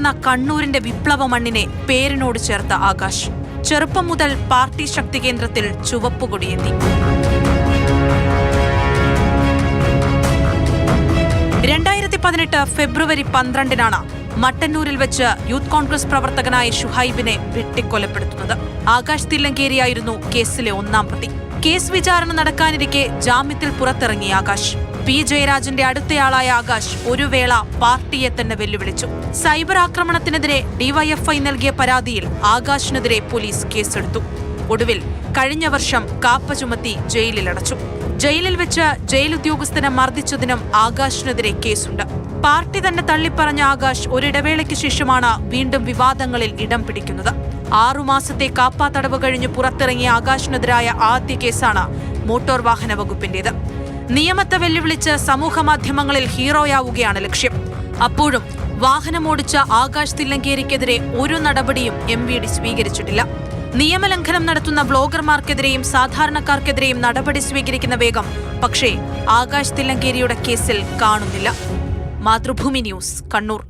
പിറന്ന കണ്ണൂരിന്റെ വിപ്ലവ മണ്ണിനെ പേരിനോട് ചേർത്ത ആകാശ്. ചെറുപ്പം മുതൽ പാർട്ടി ശക്തി കേന്ദ്രത്തിൽ ചുവപ്പുകൊടിയേന്തി. 2018 ഫെബ്രുവരി 12-നാണ് മട്ടന്നൂരിൽ വെച്ച് യൂത്ത് കോൺഗ്രസ് പ്രവർത്തകനായ ഷുഹൈബിനെ വെട്ടിക്കൊലപ്പെടുത്തുന്നത്. ആകാശ് തില്ലങ്കേരിയായിരുന്നു കേസിലെ ഒന്നാം പ്രതി. കേസ് വിചാരണ നടക്കാനിരിക്കെ ജാമ്യത്തിൽ പുറത്തിറങ്ങിയ ആകാശ്. പി ജയരാജന്റെ അടുത്തയാളായ ആകാശ് ഒരു വേള പാർട്ടിയെ തന്നെ വെല്ലുവിളിച്ചു. സൈബർ ആക്രമണത്തിനെതിരെ ഡിവൈഎഫ്ഐ നൽകിയ പരാതിയിൽ ആകാശിനെതിരെ പോലീസ് കേസെടുത്തു. ഒടുവിൽ കഴിഞ്ഞ വർഷം കാപ്പ ചുമത്തി ജയിലിലടച്ചു. ജയിലിൽ വെച്ച് ജയിൽ ഉദ്യോഗസ്ഥനെ മർദ്ദിച്ചതിനും ആകാശിനെതിരെ കേസുണ്ട്. പാർട്ടി തന്നെ തള്ളിപ്പറഞ്ഞ ആകാശ് ഒരിടവേളയ്ക്ക് ശേഷമാണ് വീണ്ടും വിവാദങ്ങളിൽ ഇടം പിടിക്കുന്നത്. 6 മാസത്തെ കാപ്പ തടവ് കഴിഞ്ഞ് പുറത്തിറങ്ങിയ ആകാശിനെതിരായ ആദ്യ കേസാണ് മോട്ടോർ വാഹന വകുപ്പിന്റേത്. നിയമത്തെ വെല്ലുവിളിച്ച് സമൂഹമാധ്യമങ്ങളിൽ ഹീറോയാവുകയാണ് ലക്ഷ്യം. അപ്പോഴും വാഹനമോടിച്ച ആകാശ് തില്ലങ്കേരിക്കെതിരെ ഒരു നടപടിയും MVD സ്വീകരിച്ചിട്ടില്ല. നിയമലംഘനം നടത്തുന്ന ബ്ലോഗർമാർക്കെതിരെയും സാധാരണക്കാർക്കെതിരെയും നടപടി സ്വീകരിക്കുന്ന വേഗം പക്ഷേ ആകാശ് തില്ലങ്കേരിയുടെ കേസിൽ കാണുന്നില്ല. മാതൃഭൂമി ന്യൂസ്, കണ്ണൂർ.